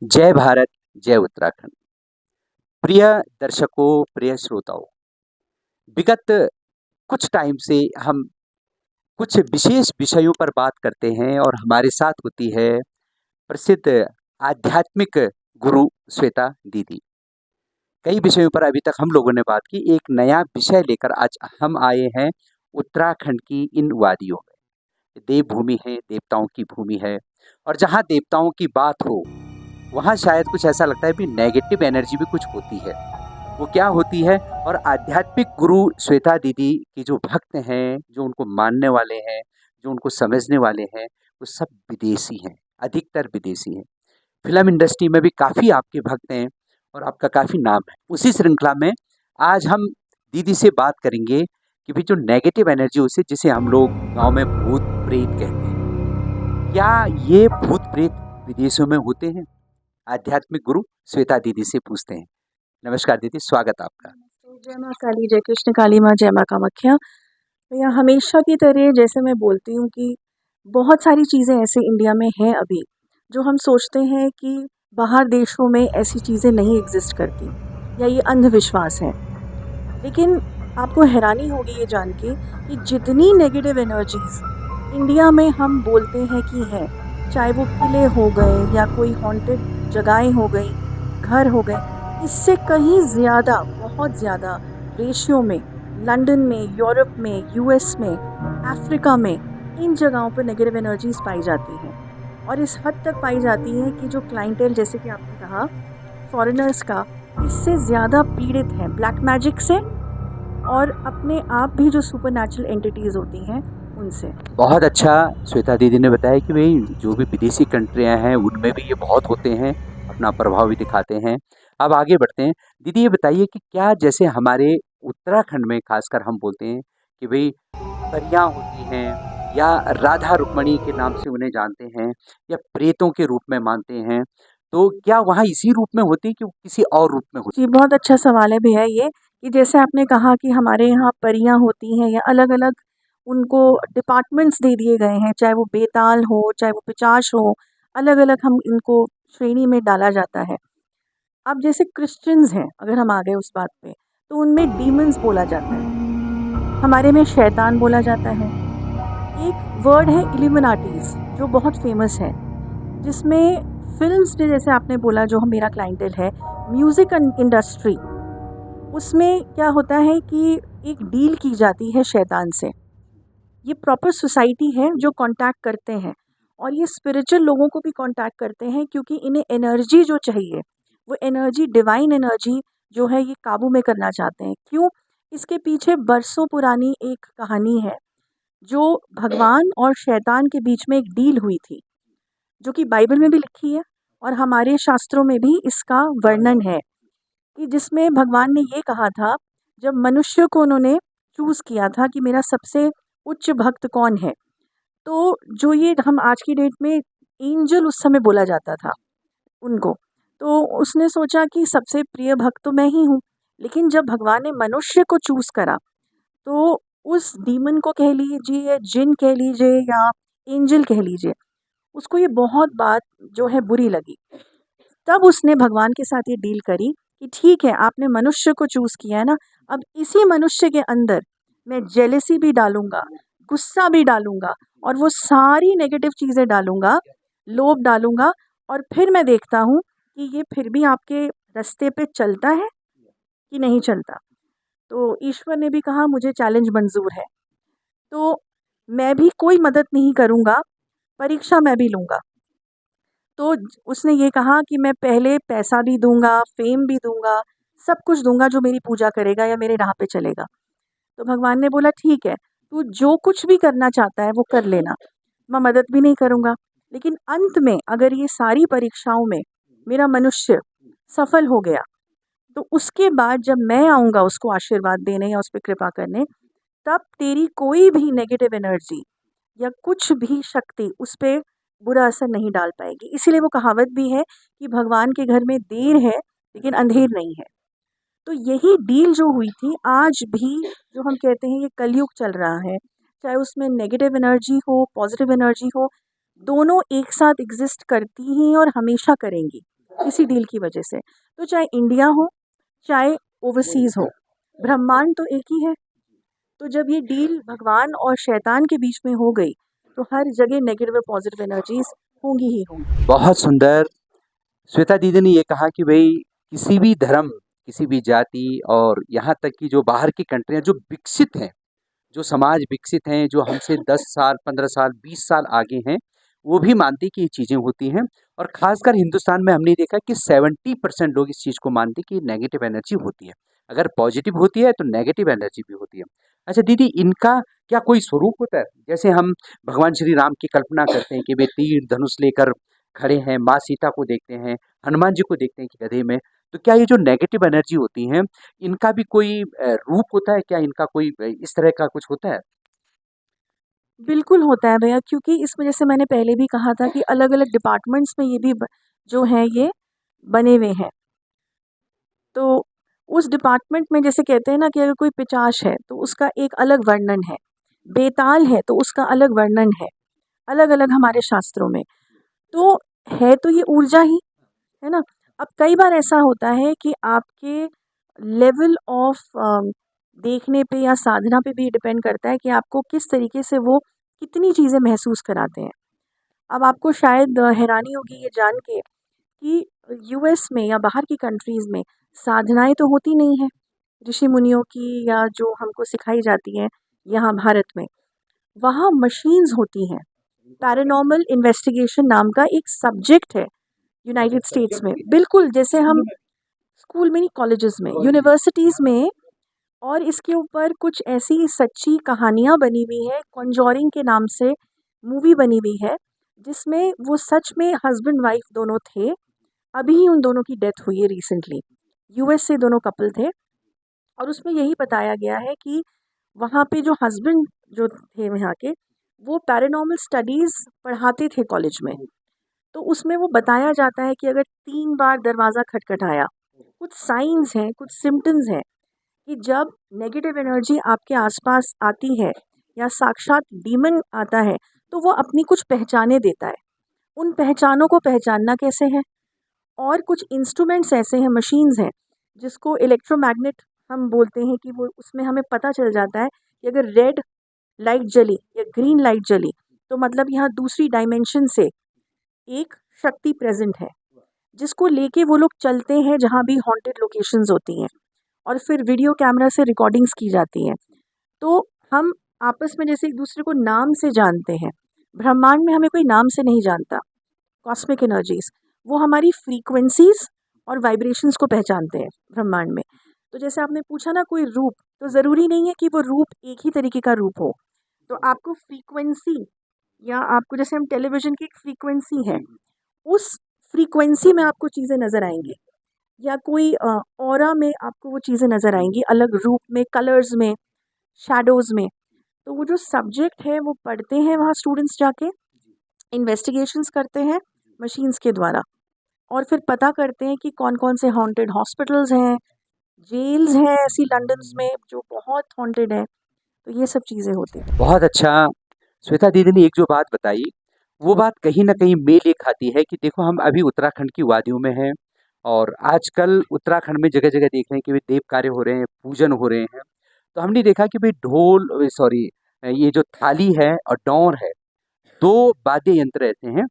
जय भारत, जय उत्तराखंड। प्रिय दर्शकों, प्रिय श्रोताओं, विगत कुछ टाइम से हम कुछ विशेष विषयों पर बात करते हैं और हमारे साथ होती है प्रसिद्ध आध्यात्मिक गुरु श्वेता दीदी। कई विषयों पर अभी तक हम लोगों ने बात की, एक नया विषय लेकर आज हम आए हैं उत्तराखंड की इन वादियों में। देवभूमि है, देवताओं की भूमि है और जहाँ देवताओं की बात हो, वहाँ शायद कुछ ऐसा लगता है भी नेगेटिव एनर्जी भी कुछ होती है। वो क्या होती है? और आध्यात्मिक गुरु श्वेता दीदी की जो भक्त हैं, जो उनको मानने वाले हैं, जो उनको समझने वाले हैं, वो सब विदेशी हैं, अधिकतर विदेशी हैं। फ़िल्म इंडस्ट्री में भी काफ़ी आपके भक्त हैं और आपका काफ़ी नाम है। उसी श्रृंखला में आज हम दीदी से बात करेंगे कि भई जो नेगेटिव एनर्जी उसे जिसे हम लोग गाँव में भूत-प्रेत कहते हैं, क्या ये भूत-प्रेत विदेशों में होते हैं? आध्यात्मिक गुरु श्वेता दीदी से पूछते हैं। नमस्कार दीदी, स्वागत आपका। नमस्ते, जय माँ काली, जय कृष्ण काली माँ, जय माँ कामाख्या। भैया हमेशा की तरह जैसे मैं बोलती हूँ कि बहुत सारी चीज़ें ऐसे इंडिया में हैं अभी जो हम सोचते हैं कि बाहर देशों में ऐसी चीज़ें नहीं एग्जिस्ट करती या ये अंधविश्वास है। लेकिन आपको हैरानी होगी ये जान के कि जितनी नेगेटिव एनर्जीज इंडिया में हम बोलते हैं कि हैं, चाहे वो किले हो गए या कोई हॉन्टेड जगहें हो गई, घर हो गए, इससे कहीं ज़्यादा, बहुत ज़्यादा रेशियो में लंदन में, यूरोप में, यूएस में, अफ्रीका में, इन जगहों पर नेगेटिव एनर्जीज पाई जाती हैं। और इस हद तक पाई जाती हैं कि जो क्लाइंटेल, जैसे कि आपने कहा, फॉरेनर्स का इससे ज़्यादा पीड़ित हैं ब्लैक मैजिक से और अपने आप भी जो सुपरनैचुरल एंटिटीज़ होती हैं उनसे। बहुत अच्छा श्वेता दीदी ने बताया कि भई जो भी विदेशी कंट्रियाँ हैं उनमें भी ये बहुत होते हैं, अपना प्रभाव भी दिखाते हैं। अब आगे बढ़ते हैं। दीदी ये बताइए कि क्या जैसे हमारे उत्तराखंड में ख़ासकर हम बोलते हैं कि भई परियाँ होती हैं या राधा रुक्मणी के नाम से उन्हें जानते हैं या प्रेतों के रूप में मानते हैं, तो क्या वहाँ इसी रूप में होती है कि किसी और रूप में होती जी, बहुत अच्छा सवाल है भैया ये, कि जैसे आपने कहा कि हमारे यहाँ परियाँ होती हैं या अलग-अलग उनको डिपार्टमेंट्स दे दिए गए हैं, चाहे वो बेताल हो, चाहे वो पिशाच हो, अलग-अलग हम इनको श्रेणी में डाला जाता है। अब जैसे क्रिश्चियंस हैं, अगर हम आ गए उस बात पे, तो उनमें डीमन्स बोला जाता है, हमारे में शैतान बोला जाता है। एक वर्ड है इल्यूमिनाटीज़ जो बहुत फेमस है, जिसमें फ़िल्म्स में, जैसे आपने बोला जो हम मेरा क्लाइंटेल है, म्यूज़िक इंडस्ट्री, उसमें क्या होता है कि एक डील की जाती है शैतान से। ये प्रॉपर सोसाइटी है जो कांटेक्ट करते हैं और ये स्पिरिचुअल लोगों को भी कांटेक्ट करते हैं, क्योंकि इन्हें एनर्जी जो चाहिए, वो एनर्जी, डिवाइन एनर्जी जो है, ये काबू में करना चाहते हैं। क्यों? इसके पीछे बरसों पुरानी एक कहानी है, जो भगवान और शैतान के बीच में एक डील हुई थी, जो कि बाइबल में भी लिखी है और हमारे शास्त्रों में भी इसका वर्णन है, कि जिसमें भगवान ने ये कहा था, जब मनुष्य को उन्होंने चूज़ किया था कि मेरा सबसे उच्च भक्त कौन है, तो जो ये हम आज की डेट में एंजल उस समय बोला जाता था उनको, तो उसने सोचा कि सबसे प्रिय भक्त तो मैं ही हूँ। लेकिन जब भगवान ने मनुष्य को चूज़ करा, तो उस डीमन को कह लीजिए, जिन कह लीजिए या एंजल कह लीजिए, उसको ये बहुत बात जो है बुरी लगी। तब उसने भगवान के साथ ये डील करी कि ठीक है, आपने मनुष्य को चूज़ किया है ना, अब इसी मनुष्य के अंदर मैं जेलेसी भी डालूँगा, गुस्सा भी डालूँगा और वो सारी नेगेटिव चीज़ें डालूँगा, लोभ डालूँगा, और फिर मैं देखता हूँ कि ये फिर भी आपके रास्ते पे चलता है कि नहीं चलता। तो ईश्वर ने भी कहा मुझे चैलेंज मंज़ूर है, तो मैं भी कोई मदद नहीं करूँगा, परीक्षा मैं भी लूँगा। तो उसने ये कहा कि मैं पहले पैसा भी दूंगा, फेम भी दूंगा, सब कुछ दूंगा जो मेरी पूजा करेगा या मेरे राह पे चलेगा। तो भगवान ने बोला ठीक है, तू जो कुछ भी करना चाहता है वो कर लेना, मैं मदद भी नहीं करूंगा। लेकिन अंत में अगर ये सारी परीक्षाओं में मेरा मनुष्य सफल हो गया, तो उसके बाद जब मैं आऊँगा उसको आशीर्वाद देने या उस पर कृपा करने, तब तेरी कोई भी नेगेटिव एनर्जी या कुछ भी शक्ति उस पे बुरा असर नहीं डाल पाएगी। इसीलिए वो कहावत भी है कि भगवान के घर में देर है लेकिन अंधेर नहीं है। तो यही डील जो हुई थी, आज भी जो हम कहते हैं ये कलयुग चल रहा है, चाहे उसमें नेगेटिव एनर्जी हो, पॉजिटिव एनर्जी हो, दोनों एक साथ एग्जिस्ट करती हैं और हमेशा करेंगी। किसी डील की वजह से। तो चाहे इंडिया हो, चाहे ओवरसीज़ हो, ब्रह्मांड तो एक ही है। तो जब ये डील भगवान और शैतान के बीच में हो गई, तो हर जगह नेगेटिव और पॉजिटिव एनर्जीज़ होंगी ही होंगी। बहुत सुंदर। श्वेता दीदी ने ये कहा कि भई किसी भी धर्म, किसी भी जाति और यहाँ तक कि जो बाहर की कंट्रियाँ जो विकसित हैं, जो समाज विकसित हैं, जो हमसे 10 साल, 15 साल, 20 साल आगे हैं, वो भी मानते हैं कि ये चीज़ें होती हैं। और ख़ासकर हिंदुस्तान में हमने देखा कि 70% लोग इस चीज़ को मानते हैं कि नेगेटिव एनर्जी होती है। अगर पॉजिटिव होती है तो नेगेटिव एनर्जी भी होती है। अच्छा दीदी, इनका क्या कोई स्वरूप होता है? जैसे हम भगवान श्री राम की कल्पना करते हैं कि वे तीर धनुष लेकर खड़े हैं, माँ सीता को देखते हैं, हनुमान जी को देखते हैं कि गधे में। तो क्या ये जो नेगेटिव एनर्जी होती हैं, इनका भी कोई रूप होता है क्या? इनका कोई इस तरह का कुछ होता है? बिल्कुल होता है भैया, क्योंकि इसमें जैसे मैंने पहले भी कहा था कि अलग-अलग डिपार्टमेंट्स में ये भी जो हैं ये बने हुए हैं। तो उस डिपार्टमेंट में जैसे कहते हैं ना कि अगर कोई पिशाच है तो उसका एक अलग वर्णन है, बेताल है तो उसका अलग वर्णन है, अलग-अलग हमारे शास्त्रों में। तो है तो ये ऊर्जा ही, है ना? अब कई बार ऐसा होता है कि आपके लेवल ऑफ देखने पे या साधना पे भी डिपेंड करता है कि आपको किस तरीके से वो कितनी चीज़ें महसूस कराते हैं। अब आपको शायद हैरानी होगी ये जान के कि यूएस में या बाहर की कंट्रीज़ में साधनाएँ तो होती नहीं हैं, ऋषि मुनियों की या जो हमको सिखाई जाती हैं यहाँ भारत में। वहाँ मशीन्स होती हैं। पैरानॉर्मल इन्वेस्टिगेशन नाम का एक सब्जेक्ट है यूनाइटेड स्टेट्स में। बिल्कुल, जैसे हम स्कूल में नहीं, कॉलेजेस में, यूनिवर्सिटीज़ में। और इसके ऊपर कुछ ऐसी सच्ची कहानियाँ बनी हुई हैं, कॉन्जरिंग के नाम से मूवी बनी हुई है, जिसमें वो सच में हस्बैंड वाइफ दोनों थे। अभी ही उन दोनों की डेथ हुई है रिसेंटली। यूएस से दोनों कपल थे और उसमें यही बताया गया है कि वहाँ पे जो हस्बैंड जो थे वहाँ के, वो पैरानॉर्मल स्टडीज़ पढ़ाते थे कॉलेज में। तो उसमें वो बताया जाता है कि अगर 3 बार दरवाज़ा खटखटाया, कुछ साइन्स हैं, कुछ सिम्पटम्स हैं कि जब नेगेटिव एनर्जी आपके आसपास आती है या साक्षात डीमन आता है, तो वो अपनी कुछ पहचाने देता है। उन पहचानों को पहचानना कैसे है? और कुछ इंस्ट्रूमेंट्स ऐसे हैं, मशीन्स हैं, जिसको इलेक्ट्रोमैग्नेट हम बोलते हैं कि वो उसमें हमें पता चल जाता है कि अगर रेड लाइट जली या ग्रीन लाइट जली, तो मतलब यहाँ दूसरी डायमेंशन से एक शक्ति प्रेजेंट है, जिसको लेके वो लोग चलते हैं जहाँ भी हॉन्टेड लोकेशंस होती हैं और फिर वीडियो कैमरा से रिकॉर्डिंग्स की जाती हैं। तो हम आपस में जैसे एक दूसरे को नाम से जानते हैं, ब्रह्मांड में हमें कोई नाम से नहीं जानता। कॉस्मिक एनर्जीज वो हमारी फ्रीक्वेंसीज और वाइब्रेशंस को पहचानते हैं ब्रह्मांड में। तो जैसे आपने पूछा ना कोई रूप, तो ज़रूरी नहीं है कि वो रूप एक ही तरीके का रूप हो। तो आपको फ्रीक्वेंसी, या आपको जैसे हम टेलीविज़न की एक फ्रीक्वेंसी है, उस फ्रीक्वेंसी में आपको चीज़ें नज़र आएँगी, या कोई ऑरा में आपको वो चीज़ें नज़र आएँगी, अलग रूप में, कलर्स में, शैडोज़ में। तो वो जो सब्जेक्ट है वो पढ़ते हैं वहाँ स्टूडेंट्स जाके, इन्वेस्टिगेशंस करते हैं मशीन्स के द्वारा, और फिर पता करते हैं कि कौन-कौन से हॉन्टेड हॉस्पिटल्स हैं, जेल्स हैं ऐसी लंदन्स में जो बहुत हॉन्टेड हैं। तो ये सब चीज़ें होती हैं। बहुत अच्छा। श्वेता दीदी ने एक जो बात बताई, वो बात कहीं न कहीं मेल ये खाती है कि देखो हम अभी उत्तराखंड की वादियों में हैं और आजकल उत्तराखंड में जगह-जगह देख रहे हैं कि भई देव कार्य हो रहे हैं, पूजन हो रहे हैं। तो हमने देखा कि भई ये जो थाली है और डौर है, 2 वाद्य यंत्र ऐसे हैं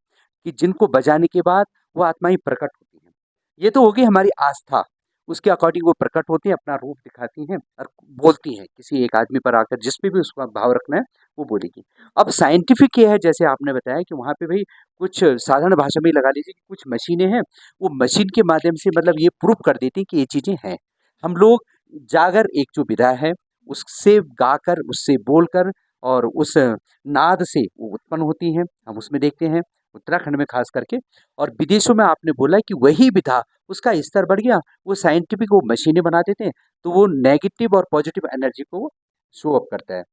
कि जिनको बजाने के बाद वो आत्माएँ प्रकट होती हैं। ये तो हो गई हमारी आस्था, उसके अकॉर्डिंग वो प्रकट होती हैं, अपना रूप दिखाती हैं और बोलती हैं, किसी एक आदमी पर आकर जिस पे भी उसका भाव रखना है, वो बोलेगी। अब साइंटिफिक ये है जैसे आपने बताया कि वहाँ पे भई कुछ साधारण भाषा में ही लगा लीजिए कि कुछ मशीनें हैं, वो मशीन के माध्यम से मतलब ये प्रूव कर देती हैं कि ये चीज़ें हैं। हम लोग जागर एक जो विधा है, उससे गाकर, उससे बोलकर और उस नाद से वो उत्पन्न होती हैं, हम उसमें देखते हैं, उत्तराखंड में ख़ास करके। और विदेशों में आपने बोला कि वही विधा, उसका स्तर बढ़ गया, वो साइंटिफिक वो मशीनें बना देते हैं, तो वो नेगेटिव और पॉजिटिव एनर्जी को शो अप करता है।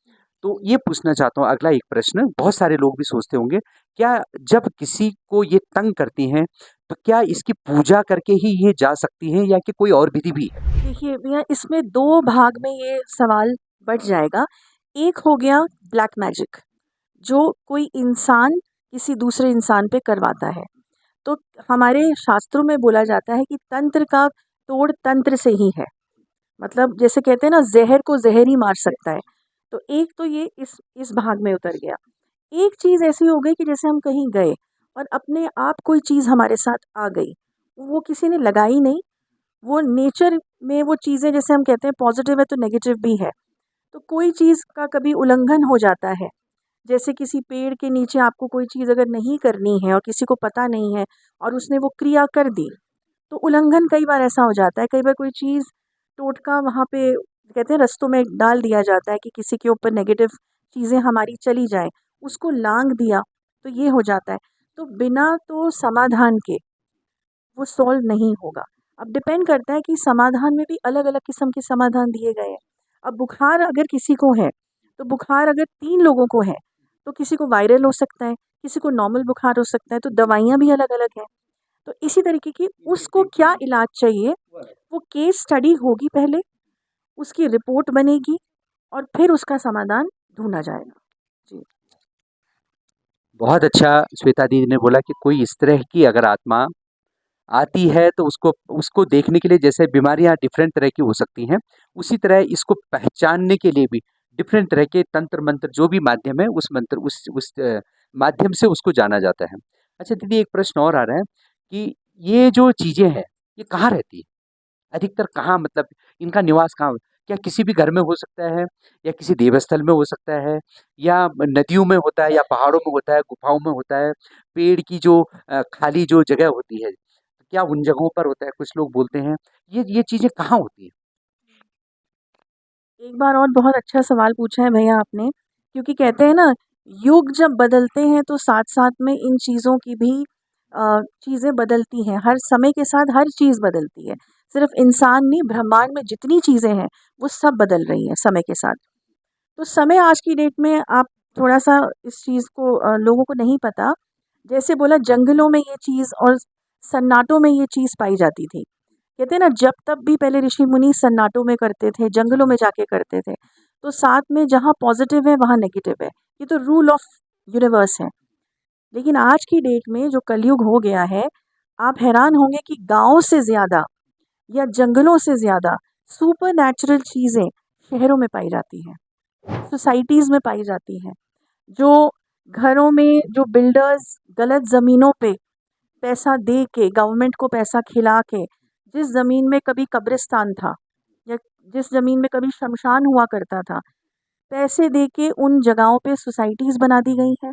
तो ये पूछना चाहता हूँ अगला एक प्रश्न, बहुत सारे लोग भी सोचते होंगे, क्या जब किसी को ये तंग करती हैं, तो क्या इसकी पूजा करके ही ये जा सकती हैं या कि कोई और विधि भी है? देखिए भैया, इसमें 2 भाग में ये सवाल बँट जाएगा। एक हो गया ब्लैक मैजिक, जो कोई इंसान किसी दूसरे इंसान पे करवाता है। तो हमारे शास्त्रों में बोला जाता है कि तंत्र का तोड़ तंत्र से ही है। मतलब जैसे कहते हैं ना, ज़हर को ज़हर ही मार सकता है। तो एक तो ये इस भाग में उतर गया। एक चीज़ ऐसी हो गई कि जैसे हम कहीं गए और अपने आप कोई चीज़ हमारे साथ आ गई, वो किसी ने लगाई नहीं, वो नेचर में वो चीज़ें, जैसे हम कहते हैं पॉजिटिव है तो नेगेटिव भी है। तो कोई चीज़ का कभी उल्लंघन हो जाता है, जैसे किसी पेड़ के नीचे आपको कोई चीज़ अगर नहीं करनी है और किसी को पता नहीं है और उसने वो क्रिया कर दी, तो उल्लंघन कई बार ऐसा हो जाता है। कई बार कोई चीज़ टोटका वहाँ पे कहते हैं रास्तों में डाल दिया जाता है कि किसी के ऊपर नेगेटिव चीज़ें हमारी चली जाएँ, उसको लाँघ दिया, तो ये हो जाता है। तो बिना तो समाधान के वो सॉल्व नहीं होगा। अब डिपेंड करता है कि समाधान में भी अलग-अलग किस्म के समाधान दिए गए हैं। अब बुखार अगर किसी को है, तो बुखार अगर 3 लोगों को है, तो किसी को वायरल हो सकता है, किसी को नॉर्मल बुखार हो सकता है, तो दवाइयाँ भी अलग-अलग हैं। तो इसी तरीके की उसको क्या इलाज चाहिए, वो केस स्टडी होगी पहले, उसकी रिपोर्ट बनेगी और फिर उसका समाधान ढूँढा जाएगा। जी। बहुत अच्छा श्वेता दीदी ने बोला कि कोई इस तरह की अगर आत्मा आती है तो उसको उसको देखने के लिए, जैसे बीमारियां डिफरेंट तरह की हो सकती हैं, उसी तरह इसको पहचानने के लिए भी डिफरेंट तरह के तंत्र मंत्र जो भी माध्यम है, उस मंत्र उस माध्यम से उसको जाना जाता है। अच्छा दीदी, एक प्रश्न और आ रहा है कि ये जो चीजें हैं, ये कहाँ रहती है अधिकतर, कहाँ मतलब इनका निवास कहाँ? क्या किसी भी घर में हो सकता है, या किसी देवस्थल में हो सकता है, या नदियों में होता है, या पहाड़ों में होता है, गुफाओं में होता है, पेड़ की जो खाली जो जगह होती है, क्या उन जगहों पर होता है? कुछ लोग बोलते हैं। ये चीज़ें कहाँ होती हैं? एक बार और बहुत अच्छा सवाल पूछा है भैया आपने, क्योंकि कहते हैं ना, युग जब बदलते हैं तो साथ-साथ में इन चीज़ों की भी चीज़ें बदलती हैं। हर समय के साथ हर चीज़ बदलती है। सिर्फ़ इंसान नहीं, ब्रह्मांड में जितनी चीज़ें हैं, वो सब बदल रही हैं समय के साथ। तो समय आज की डेट में आप थोड़ा-सा इस चीज़ को लोगों को नहीं पता। जैसे बोला, जंगलों में ये चीज़ और सन्नाटों में ये चीज़ पाई जाती थी। कहते हैं ना, जब तब भी पहले ऋषि मुनि सन्नाटों में करते थे, जंगलों में जाके करते थे। तो साथ में जहाँ पॉजिटिव है वहाँ नेगेटिव है। ये तो रूल ऑफ यूनिवर्स है। लेकिन आज की डेट में जो कलयुग हो गया है, आप हैरान होंगे कि गाँव से ज़्यादा या जंगलों से ज़्यादा सुपर नेचुरल चीज़ें शहरों में पाई जाती हैं, सोसाइटीज़ में पाई जाती हैं। जो घरों में जो बिल्डर्स गलत ज़मीनों पे पैसा दे के, गवर्नमेंट को पैसा खिला के, जिस ज़मीन में कभी कब्रिस्तान था या जिस ज़मीन में कभी शमशान हुआ करता था, पैसे दे के उन जगहों पे सोसाइटीज़ बना दी गई हैं।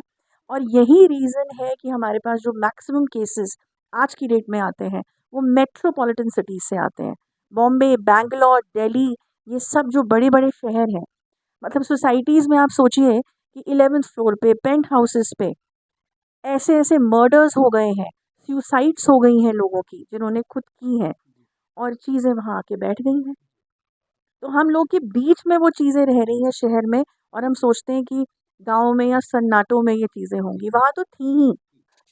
और यही रीज़न है कि हमारे पास जो मैक्सिमम केसेस आज की डेट में आते हैं, वो मेट्रोपॉलिटन सिटीज़ से आते हैं। बॉम्बे, बैंगलोर, दिल्ली, ये सब जो बड़े-बड़े शहर हैं, मतलब सोसाइटीज़ में आप सोचिए कि 11th फ्लोर पे, पेंट हाउसेस पे ऐसे-ऐसे मर्डर्स हो गए हैं, सुसाइड्स हो गई हैं लोगों की, जिन्होंने खुद की हैं, और चीज़ें वहाँ आके बैठ गई हैं। तो हम लोग के बीच में वो चीज़ें रह रही हैं शहर में, और हम सोचते हैं कि गाँव में या सन्नाटों में ये चीज़ें होंगी, वहाँ तो थी ही।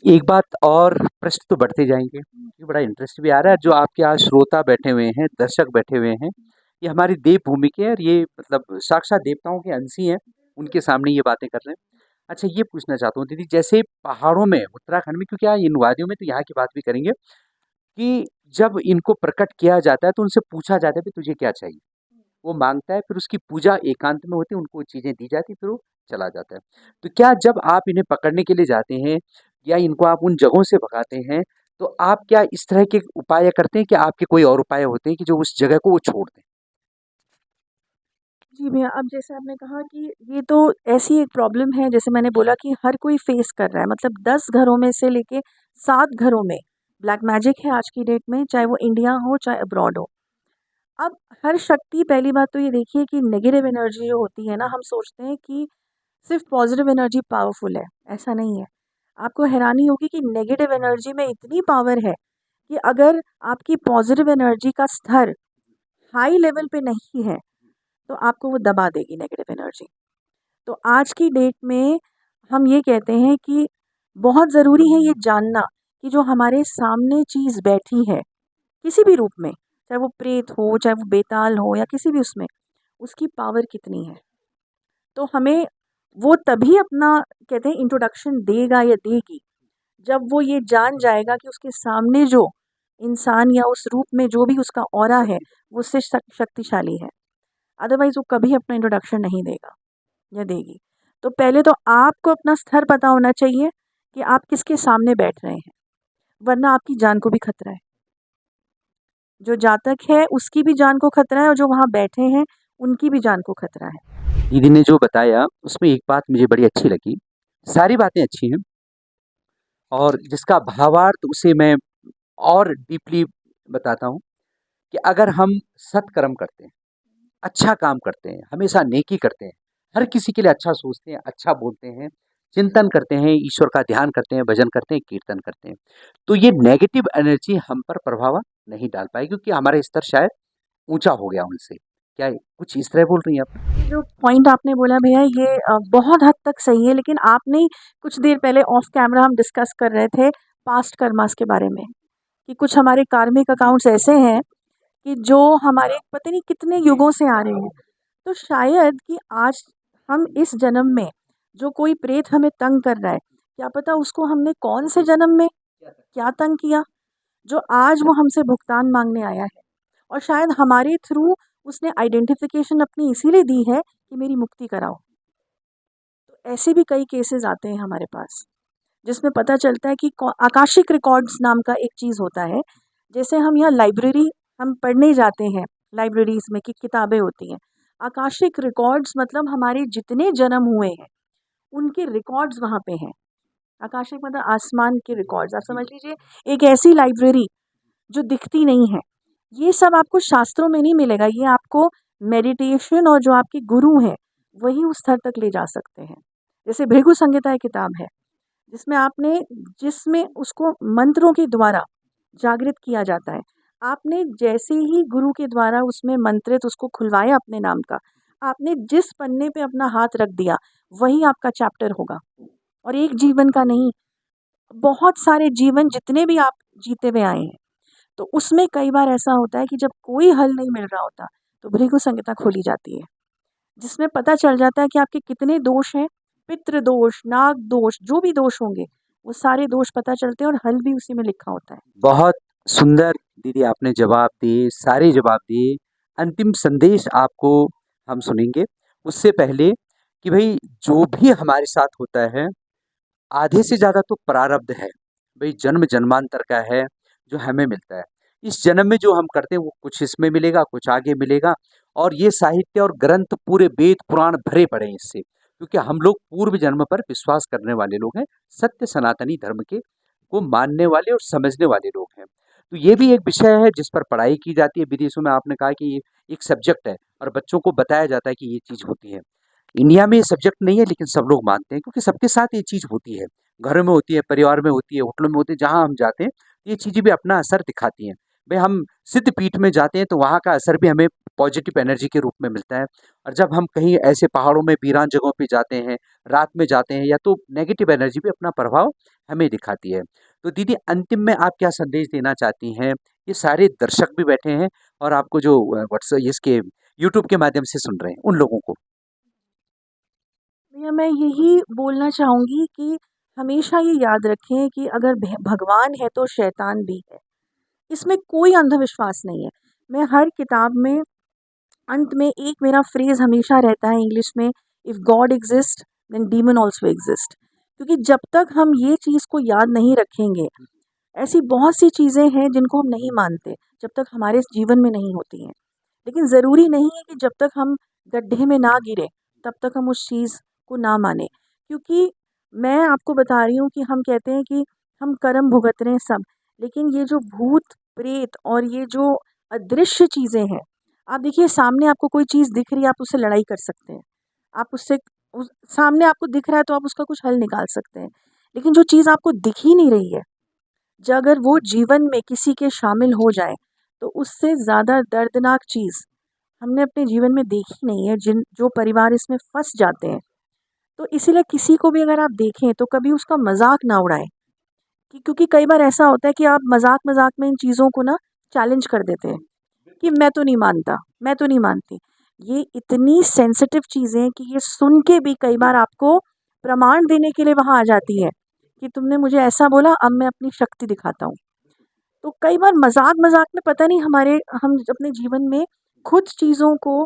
एक बात और, प्रश्न तो बढ़ते जाएँगे। ये बड़ा इंटरेस्ट भी आ रहा है, जो आपके यहाँ श्रोता बैठे हुए हैं, दर्शक बैठे हुए हैं, ये हमारी देवभूमि के हैं, और ये मतलब साक्षात देवताओं के अंश ही हैं, उनके सामने ये बातें कर रहे हैं। अच्छा, ये पूछना चाहता हूँ दीदी, जैसे पहाड़ों में, उत्तराखंड में, क्योंकि यहाँ इन वादियों में तो यहाँ की बात भी करेंगे, कि जब इनको प्रकट किया जाता है तो उनसे पूछा जाता है कि तुझे क्या चाहिए? वो माँगता है, फिर उसकी पूजा एकांत में होती है, उनको वो चीज़ें दी जाती है, फिर वो चला जाता है। तो क्या जब आप इन्हें पकड़ने के लिए जाते हैं, या इनको आप उन जगहों से भगाते हैं, तो आप क्या इस तरह के उपाय करते हैं, कि आपके कोई और उपाय होते हैं कि जो उस जगह को वो छोड़ दें? जी भैया, अब जैसे आपने कहा कि ये तो ऐसी एक प्रॉब्लम है, जैसे मैंने बोला कि हर कोई फेस कर रहा है, मतलब 10 घरों में से लेके 7 घरों में ब्लैक मैजिक है आज की डेट में, चाहे वो इंडिया हो, चाहे अब्रॉड हो। अब हर शक्ति, पहली बात तो ये देखिए कि नेगेटिव एनर्जी जो होती है ना, हम सोचते हैं कि सिर्फ पॉजिटिव एनर्जी पावरफुल है, ऐसा नहीं है। आपको हैरानी होगी कि नेगेटिव एनर्जी में इतनी पावर है कि अगर आपकी पॉजिटिव एनर्जी का स्तर हाई लेवल पे नहीं है, तो आपको वो दबा देगी नेगेटिव एनर्जी। तो आज की डेट में हम ये कहते हैं कि बहुत ज़रूरी है ये जानना कि जो हमारे सामने चीज़ बैठी है, किसी भी रूप में, चाहे वो प्रेत हो, चाहे वो बेताल हो, या किसी भी उसमें, उसकी पावर कितनी है। तो हमें वो तभी अपना कहते हैं इंट्रोडक्शन देगा या देगी, जब वो ये जान जाएगा कि उसके सामने जो इंसान या उस रूप में जो भी उसका ऑरा है वो उससे शक्तिशाली है, अदरवाइज वो कभी अपना इंट्रोडक्शन नहीं देगा या देगी। तो पहले तो आपको अपना स्तर पता होना चाहिए कि आप किसके सामने बैठ रहे हैं, वरना आपकी जान को भी खतरा है। जो जातक है उसकी भी जान को खतरा है और जो वहाँ बैठे हैं उनकी भी जान को खतरा है। दीदी ने जो बताया उसमें एक बात मुझे बड़ी अच्छी लगी। सारी बातें अच्छी हैं और जिसका भावार्थ उसे मैं और डीपली बताता हूँ कि अगर हम सत्कर्म करते हैं, अच्छा काम करते हैं, हमेशा नेकी करते हैं, हर किसी के लिए अच्छा सोचते हैं, अच्छा बोलते हैं, चिंतन करते हैं, ईश्वर का ध्यान करते हैं, भजन करते हैं, कीर्तन करते हैं, तो ये नेगेटिव एनर्जी हम पर प्रभाव नहीं डाल पाएगी क्योंकि हमारा स्तर शायद ऊंचा हो गया उनसे। क्या कुछ इस तरह बोल रही हैं आप? ये जो पॉइंट आपने बोला भैया ये बहुत हद तक सही है, लेकिन आपने कुछ देर पहले ऑफ कैमरा हम डिस्कस कर रहे थे पास्ट कर्मास के बारे में कि कुछ हमारे कार्मिक अकाउंट्स ऐसे हैं कि जो हमारे पता नहीं कितने युगों से आ रहे हैं। तो शायद कि आज हम इस जन्म में जो कोई प्रेत हमें तंग कर रहा है, क्या पता उसको हमने कौन से जन्म में क्या तंग किया, जो आज वो हमसे भुगतान मांगने आया है। और शायद हमारे थ्रू उसने आइडेंटिफिकेशन अपनी इसीलिए दी है कि मेरी मुक्ति कराओ। तो ऐसे भी कई केसेस आते हैं हमारे पास जिसमें पता चलता है कि आकाशिक रिकॉर्ड्स नाम का एक चीज़ होता है। जैसे हम यहाँ लाइब्रेरी हम पढ़ने जाते हैं, लाइब्रेरीज में की किताबें होती हैं। आकाशिक रिकॉर्ड्स मतलब हमारे जितने जन्म हुए हैं उनके रिकॉर्ड्स वहाँ पे हैं। आकाशिक मतलब आसमान के रिकॉर्ड्स, आप समझ लीजिए एक ऐसी लाइब्रेरी जो दिखती नहीं है। ये सब आपको शास्त्रों में नहीं मिलेगा, ये आपको मेडिटेशन और जो आपके गुरु हैं वही उस स्तर तक ले जा सकते हैं। जैसे भृगु संहिता एक किताब है जिसमें उसको मंत्रों के द्वारा जागृत किया जाता है। आपने जैसे ही गुरु के द्वारा उसमें मंत्रित उसको खुलवाया अपने नाम का, आपने जिस पन्ने पे अपना हाथ रख दिया वही आपका चैप्टर होगा। और एक जीवन का नहीं, बहुत सारे जीवन जितने भी आप जीते हुए आए हैं, तो उसमें कई बार ऐसा होता है कि जब कोई हल नहीं मिल रहा होता तो भृगु संहिता खोली जाती है, जिसमें पता चल जाता है कि आपके कितने दोष हैं, पितृ दोष, नाग दोष, जो भी दोष होंगे वो सारे दोष पता चलते हैं और हल भी उसी में लिखा होता है। बहुत सुंदर दीदी आपने जवाब दिए, सारे जवाब दिए। अंतिम संदेश आपको हम सुनेंगे। उससे पहले कि भई जो भी हमारे साथ होता है, आधे से ज़्यादा तो प्रारब्ध है। भई जन्म-जन्मांतर का है, जो हमें मिलता है। इस जन्म में जो हम करते हैं वो कुछ इसमें मिलेगा, कुछ आगे मिलेगा और ये साहित्य और ग्रंथ पूरे वेद पुराण भरे पड़े हैं इससे। क्योंकि हम लोग पूर्व जन्म पर विश्वास करने वाले लोग हैं, सत्य सनातनी धर्म के को मानने वाले और समझने वाले लोग हैं। तो ये भी एक विषय है जिस पर पढ़ाई की जाती है विदेशों में। आपने कहा कि ये एक सब्जेक्ट है और बच्चों को बताया जाता है कि ये चीज़ होती है। इंडिया में ये सब्जेक्ट नहीं है लेकिन सब लोग मानते हैं क्योंकि सबके साथ ये चीज़ होती है। घरों में होती है, परिवार में होती है, होटलों में होती है, जहाँ हम जाते हैं ये चीज़ें भी अपना असर दिखाती हैं। भई हम सिद्ध पीठ में जाते हैं तो वहाँ का असर भी हमें पॉजिटिव एनर्जी के रूप में मिलता है और जब हम कहीं ऐसे पहाड़ों में वीरान जगहों पे जाते हैं, रात में जाते हैं या तो नेगेटिव एनर्जी भी अपना प्रभाव हमें दिखाती है। तो दीदी अंतिम में आप क्या संदेश देना चाहती हैं? ये सारे दर्शक भी बैठे हैं और आपको जो इसके यूट्यूब के माध्यम से सुन रहे हैं उन लोगों को। भैया मैं यही बोलना चाहूँगी कि हमेशा ये याद रखें कि अगर भगवान है तो शैतान भी है। इसमें कोई अंधविश्वास नहीं है। मैं हर किताब में अंत में एक मेरा फ्रेज़ हमेशा रहता है इंग्लिश में, if God exist then demon also exist. क्योंकि जब तक हम ये चीज़ को याद नहीं रखेंगे, ऐसी बहुत सी चीज़ें हैं जिनको हम नहीं मानते, जब तक हमारे जीवन में नहीं होती हैं। लेकिन ज़रूरी नहीं है कि जब तक हम गड्ढे में ना गिरे तब तक हम उस चीज़ को ना माने। क्योंकि मैं आपको बता रही हूँ कि हम कहते हैं कि हम कर्म भुगत रहे हैं सब, लेकिन ये जो भूत प्रेत और ये जो अदृश्य चीज़ें हैं, आप देखिए सामने आपको कोई चीज़ दिख रही है, आप उससे लड़ाई कर सकते हैं। आप उससे उस सामने आपको दिख रहा है तो आप उसका कुछ हल निकाल सकते हैं। लेकिन जो चीज़ आपको दिख ही नहीं रही है, अगर वो जीवन में किसी के शामिल हो जाए तो उससे ज़्यादा दर्दनाक चीज़ हमने अपने जीवन में देखी नहीं है। जो परिवार इसमें फंस जाते हैं, तो इसीलिए किसी को भी अगर आप देखें तो कभी उसका मजाक ना उड़ाएं। क्योंकि कई बार ऐसा होता है कि आप मजाक मजाक में इन चीज़ों को ना चैलेंज कर देते हैं कि मैं तो नहीं मानता, मैं तो नहीं मानती। ये इतनी सेंसिटिव चीज़ें हैं कि ये सुन के भी कई बार आपको प्रमाण देने के लिए वहाँ आ जाती है कि तुमने मुझे ऐसा बोला, अब मैं अपनी शक्ति दिखाता हूँ। तो कई बार मज़ाक-मज़ाक में पता नहीं हम अपने जीवन में खुद चीज़ों को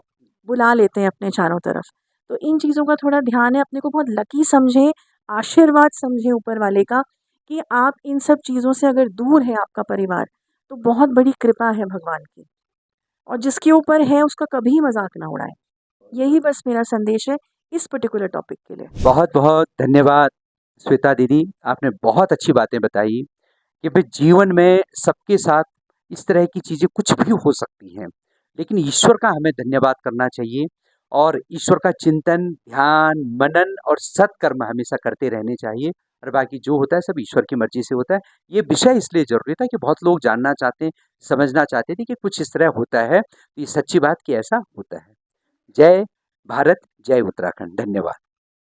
बुला लेते हैं अपने चारों तरफ। तो इन चीज़ों का थोड़ा ध्यान है, अपने को बहुत लकी समझें, आशीर्वाद समझें ऊपर वाले का कि आप इन सब चीज़ों से अगर दूर है आपका परिवार, तो बहुत बड़ी कृपा है भगवान की। और जिसके ऊपर है उसका कभी मज़ाक ना उड़ाएँ। यही बस मेरा संदेश है इस पर्टिकुलर टॉपिक के लिए। बहुत-बहुत धन्यवाद श्वेता दीदी, आपने बहुत अच्छी बातें बताई कि भाई जीवन में सबके साथ इस तरह की चीज़ें कुछ भी हो सकती हैं, लेकिन ईश्वर का हमें धन्यवाद करना चाहिए और ईश्वर का चिंतन, ध्यान, मनन और सत्कर्म हमेशा करते रहने चाहिए और बाकी जो होता है सब ईश्वर की मर्ज़ी से होता है। ये विषय इसलिए ज़रूरी था कि बहुत लोग जानना चाहते हैं, समझना चाहते थे कि कुछ इस तरह होता है, तो ये सच्ची बात कि ऐसा होता है। जय भारत, जय उत्तराखंड। धन्यवाद।